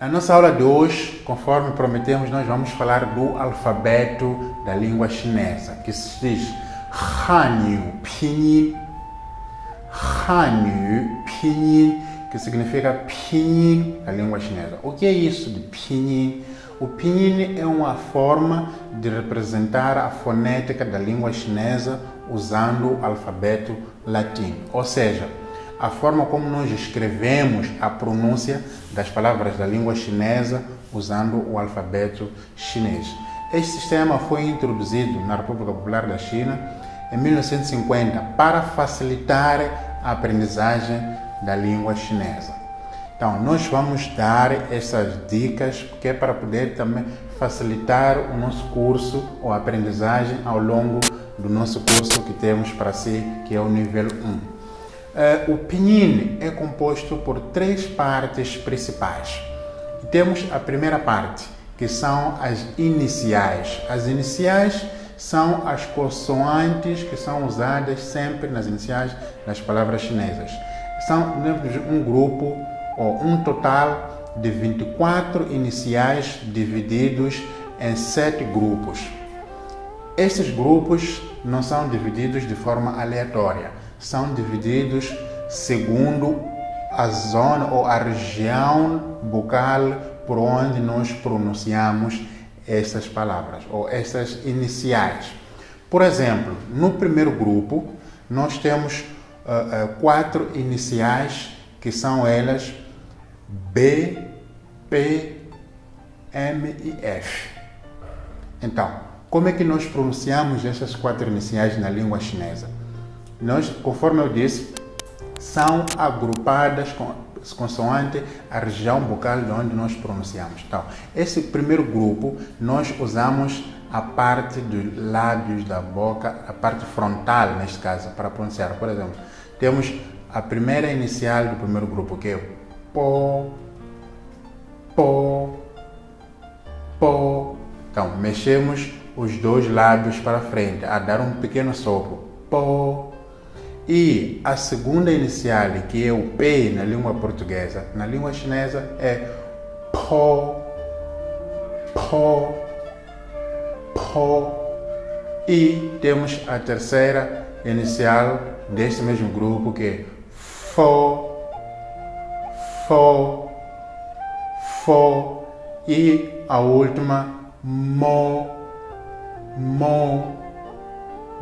Na nossa aula de hoje, conforme prometemos, nós vamos falar do alfabeto da língua chinesa, que se diz Hanyu Pinyin. Hanyu Pinyin, que significa Pinyin da língua chinesa. O que é isso de Pinyin? O Pinyin é uma forma de representar a fonética da língua chinesa usando o alfabeto latino, ou seja, a forma como nós escrevemos a pronúncia das palavras da língua chinesa usando o alfabeto chinês. Este sistema foi introduzido na República Popular da China em 1950 para facilitar a aprendizagem da língua chinesa. Então, nós vamos dar essas dicas que é para poder também facilitar o nosso curso ou a aprendizagem ao longo do nosso curso que temos para si, que é o nível 1. O pinyin é composto por 3 partes principais. E temos a primeira parte, que são as iniciais. As iniciais são as consoantes que são usadas sempre nas iniciais das palavras chinesas. São um grupo ou um total de 24 iniciais divididos em 7 grupos. Estes grupos não são divididos de forma aleatória, são divididos segundo a zona ou a região bucal por onde nós pronunciamos essas palavras ou essas iniciais. Por exemplo, no primeiro grupo, nós temos 4 iniciais que são elas B, P, M e F. Então, como é que nós pronunciamos essas 4 iniciais na língua chinesa? Nós, conforme eu disse, são agrupadas consoante a região bucal de onde nós pronunciamos. Então, esse primeiro grupo, nós usamos a parte dos lábios da boca, a parte frontal, neste caso, para pronunciar. Por exemplo, temos a primeira inicial do primeiro grupo, que é Po, Po, Po. Então, mexemos os 2 lábios para frente, a dar um pequeno sopro. Po. E a segunda inicial, que é o P na língua portuguesa, na língua chinesa é Po, Po, Po. E temos a terceira inicial deste mesmo grupo, que é Fo, Fo, Fo. E a última, Mo, Mo,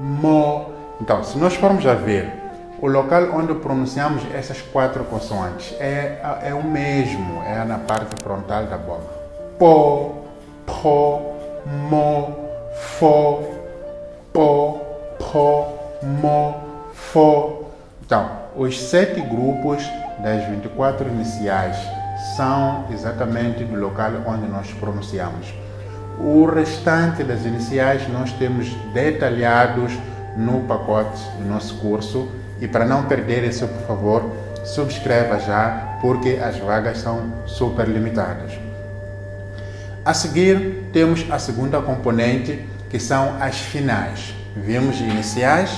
Mo. Então, se nós formos a ver, o local onde pronunciamos essas 4 consoantes é o mesmo, é na parte frontal da boca. Po, Po, Mo, Fo, Po, Po, Mo, Fo. Então, os 7 grupos das 24 iniciais são exatamente do local onde nós pronunciamos. O restante das iniciais nós temos detalhados no pacote do nosso curso, e para não perder isso, por favor, subscreva já, porque as vagas são super limitadas. A seguir, temos a segunda componente, que são as finais. Vimos iniciais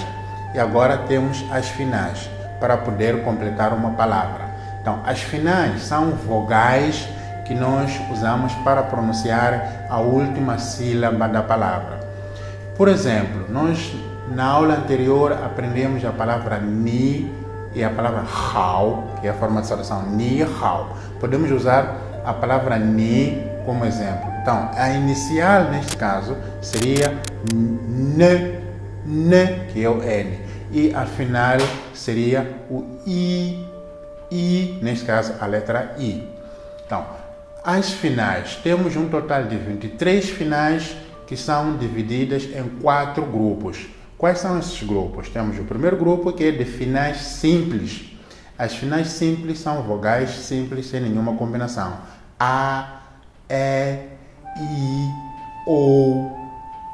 e agora temos as finais, para poder completar uma palavra. Então, as finais são vogais que nós usamos para pronunciar a última sílaba da palavra. Por exemplo, nós na aula anterior aprendemos a palavra ni e a palavra hao, que é a forma de saudação, ni hao. Podemos usar a palavra ni como exemplo. Então, a inicial neste caso seria n, que é o n, e a final seria o i, neste caso a letra i. Então, as finais, temos um total de 23 finais que são divididas em 4 grupos. Quais são esses grupos? Temos o primeiro grupo, que é de finais simples. As finais simples são vogais simples sem nenhuma combinação. A, E, I, O,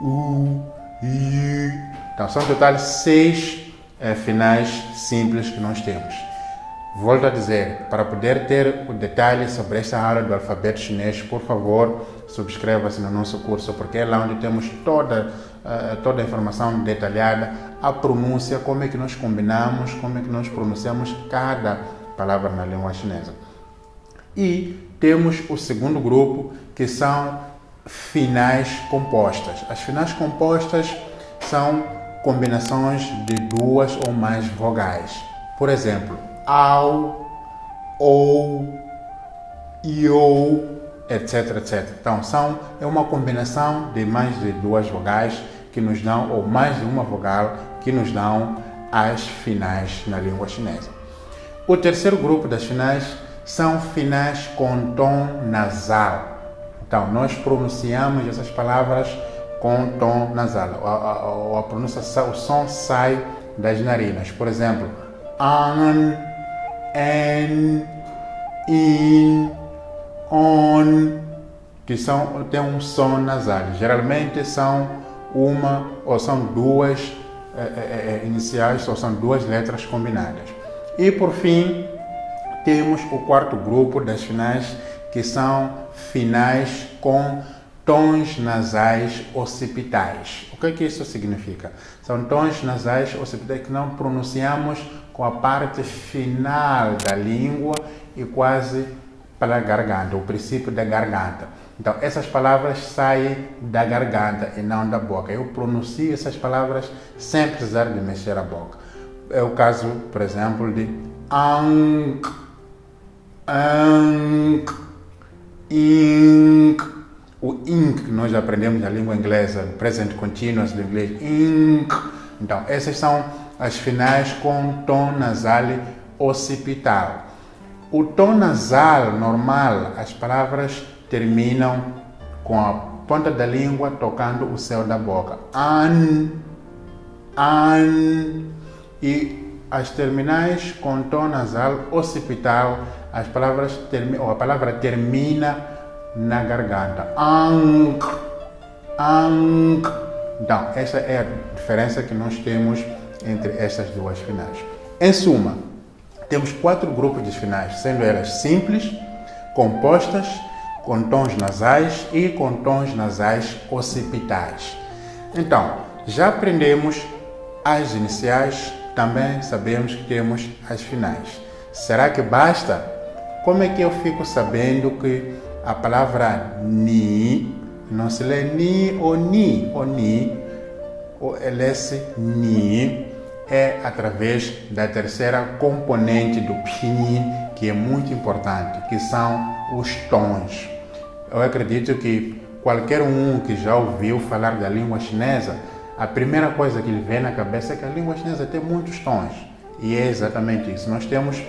U, I. Então, são total 6 finais simples que nós temos. Volto a dizer, para poder ter o detalhe sobre esta aula do alfabeto chinês, por favor, subscreva-se no nosso curso, porque é lá onde temos toda a informação detalhada, a pronúncia, como é que nós combinamos, como é que nós pronunciamos cada palavra na língua chinesa. E temos o segundo grupo, que são finais compostas. As finais compostas são combinações de duas ou mais vogais. Por exemplo, ao, ou, iou, etc, etc. Então, é uma combinação de mais de duas vogais que nos dão, ou mais de uma vogal que nos dão as finais na língua chinesa. O terceiro grupo das finais são finais com tom nasal. Então, nós pronunciamos essas palavras com tom nasal. A pronunciação, o som sai das narinas. Por exemplo, an, en, in, on, que tem um som nasal. Geralmente são uma ou são duas iniciais, ou são duas letras combinadas. E por fim, temos o quarto grupo das finais, que são finais com tons nasais occipitais. O que isso significa? São tons nasais occipitais que não pronunciamos com a parte final da língua e quase para a garganta, o princípio da garganta. Então, essas palavras saem da garganta e não da boca. Eu pronuncio essas palavras sem precisar de mexer a boca. É o caso, por exemplo, de ank, ank, ink. O ink nós aprendemos na língua inglesa, present continuous do inglês, ink. Então, essas são as finais com tom nasal occipital. O tom nasal normal, as palavras terminam com a ponta da língua tocando o céu da boca. An, an. E as terminais com tom nasal occipital, a palavra termina na garganta. Ank, ank. Então, essa é a diferença que nós temos entre essas duas finais. Em suma, temos 4 grupos de finais, sendo elas simples, compostas, com tons nasais e com tons nasais occipitais. Então, já aprendemos as iniciais, também sabemos que temos as finais. Será que basta? Como é que eu fico sabendo que a palavra ni não se lê ni ou ni? O ni, o ls ni, é através da terceira componente do pinyin, que é muito importante, que são os tons. Eu acredito que qualquer um que já ouviu falar da língua chinesa, a primeira coisa que lhe vem na cabeça é que a língua chinesa tem muitos tons. E é exatamente isso. Nós temos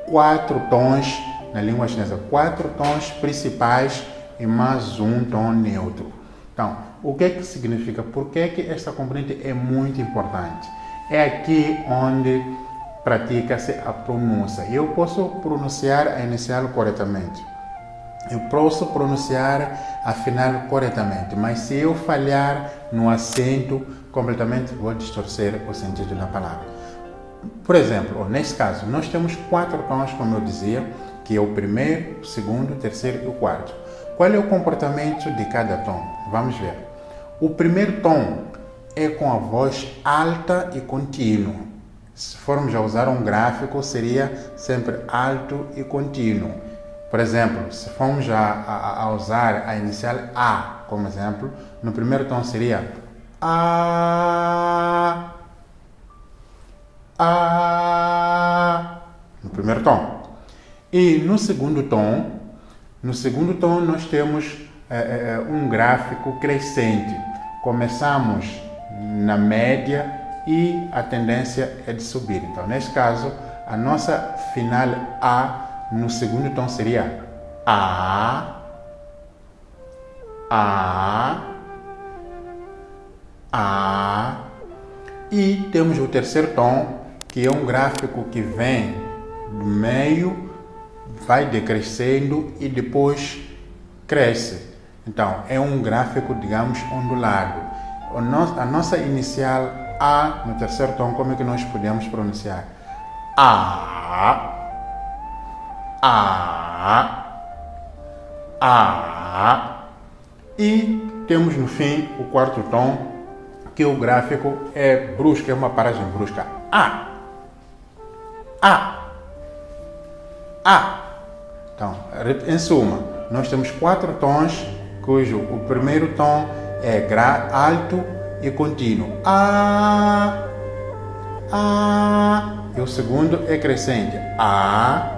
4 tons na língua chinesa, 4 tons principais e mais um tom neutro. Então, o que significa? Por que esta componente é muito importante? É aqui onde pratica-se a pronúncia. Eu posso pronunciar a inicial corretamente. Eu posso pronunciar a final corretamente. Mas se eu falhar no acento, completamente vou distorcer o sentido da palavra. Por exemplo, nesse caso, nós temos 4 tons, como eu dizia, que é o primeiro, o segundo, o terceiro e o quarto. Qual é o comportamento de cada tom? Vamos ver. O primeiro tom é com a voz alta e contínua. Se formos a usar um gráfico, seria sempre alto e contínuo. Por exemplo, se formos a usar a inicial A como exemplo, no primeiro tom seria A, A, no primeiro tom. E no segundo tom nós temos um gráfico crescente. Começamos na média e a tendência é de subir. Então, neste caso, a nossa final A no segundo tom seria A, A, A. E temos o terceiro tom, que é um gráfico que vem do meio, vai decrescendo e depois cresce. Então, é um gráfico, digamos, ondulado. A nossa inicial A no terceiro tom, como é que nós podemos pronunciar? A, A, A. E temos no fim o quarto tom, que o gráfico é brusco, é uma paragem brusca. A, A, A. Então, em suma, nós temos 4 tons, cujo o primeiro tom é alto e contínuo. A. E o segundo é crescente. A.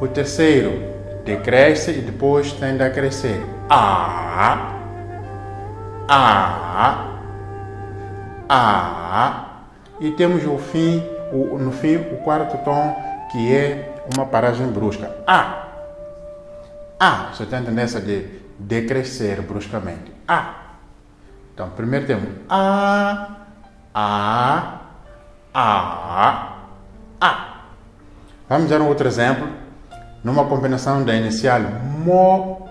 O terceiro decresce e depois tende a crescer. A. E temos no fim o quarto tom, que é uma paragem brusca. Você está entendendo essa de decrescer bruscamente. Então, primeiro temos Vamos dar um outro exemplo, numa combinação da inicial mo,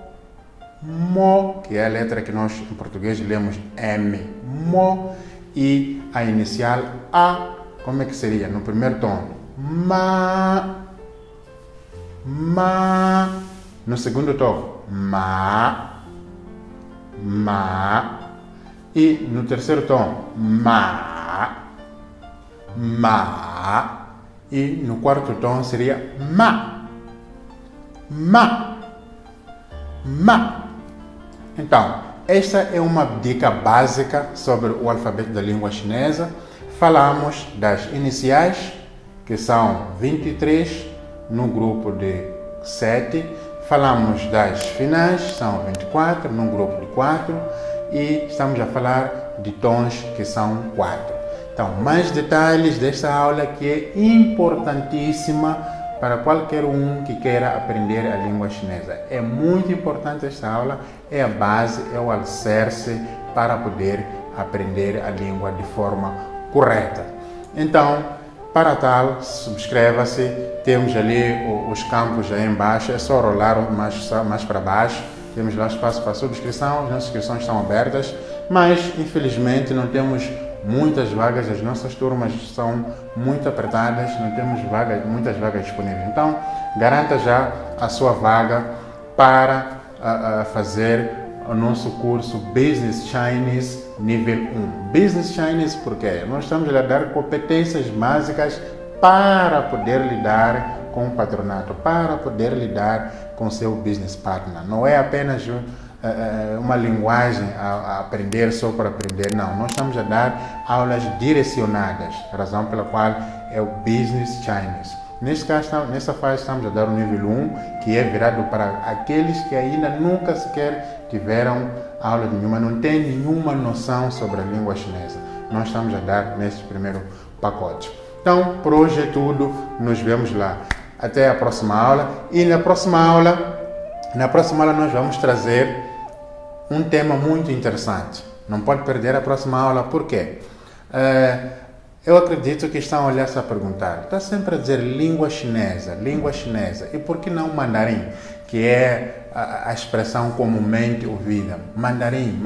que é a letra que nós em português lemos M, mo, e a inicial A, como é que seria? No primeiro tom, ma. No segundo tom, ma. E no terceiro tom, ma. E no quarto tom seria ma. Então, esta é uma dica básica sobre o alfabeto da língua chinesa. Falamos das iniciais, que são 23 no grupo de 7. Falamos das finais, são 24 num grupo de 4. E estamos a falar de tons, que são 4. Então, mais detalhes desta aula, que é importantíssima para qualquer um que queira aprender a língua chinesa. É muito importante esta aula, é a base, é o alicerce para poder aprender a língua de forma correta. Então, para tal, subscreva-se, temos ali os campos aí embaixo, é só rolar mais para baixo, temos lá espaço para subscrição, as nossas inscrições estão abertas, mas infelizmente não temos muitas vagas, as nossas turmas são muito apertadas, não temos muitas vagas disponíveis. Então, garanta já a sua vaga para fazer o nosso curso Business Chinese nível 1. Business Chinese porque nós estamos a dar competências básicas para poder lidar com o patronato, para poder lidar com seu business partner. Não é apenas uma linguagem a aprender só para aprender, não. Nós estamos a dar aulas direcionadas, razão pela qual é o Business Chinese. Neste caso, nessa fase, estamos a dar o nível 1, que é virado para aqueles que ainda nunca sequer tiveram aula nenhuma, não têm nenhuma noção sobre a língua chinesa. Nós estamos a dar neste primeiro pacote. Então, por hoje é tudo. Nos vemos lá. Até a próxima aula. E na próxima aula nós vamos trazer um tema muito interessante. Não pode perder a próxima aula. Por quê? Eu acredito que estão a olhar se a perguntar. Está sempre a dizer língua chinesa. E por que não mandarim? Que é a expressão comumente ouvida. Mandarim.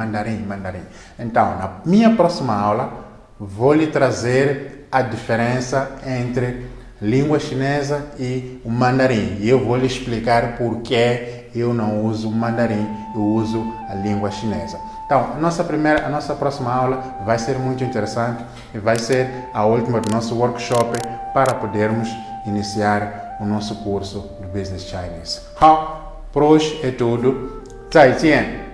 Então, na minha próxima aula, vou lhe trazer a diferença entre língua chinesa e o mandarim. E eu vou lhe explicar por que eu não uso o mandarim, eu uso a língua chinesa. Então, a nossa próxima aula vai ser muito interessante e vai ser a última do nosso workshop para podermos iniciar o nosso curso do Business Chinese. Por hoje é tudo. 再见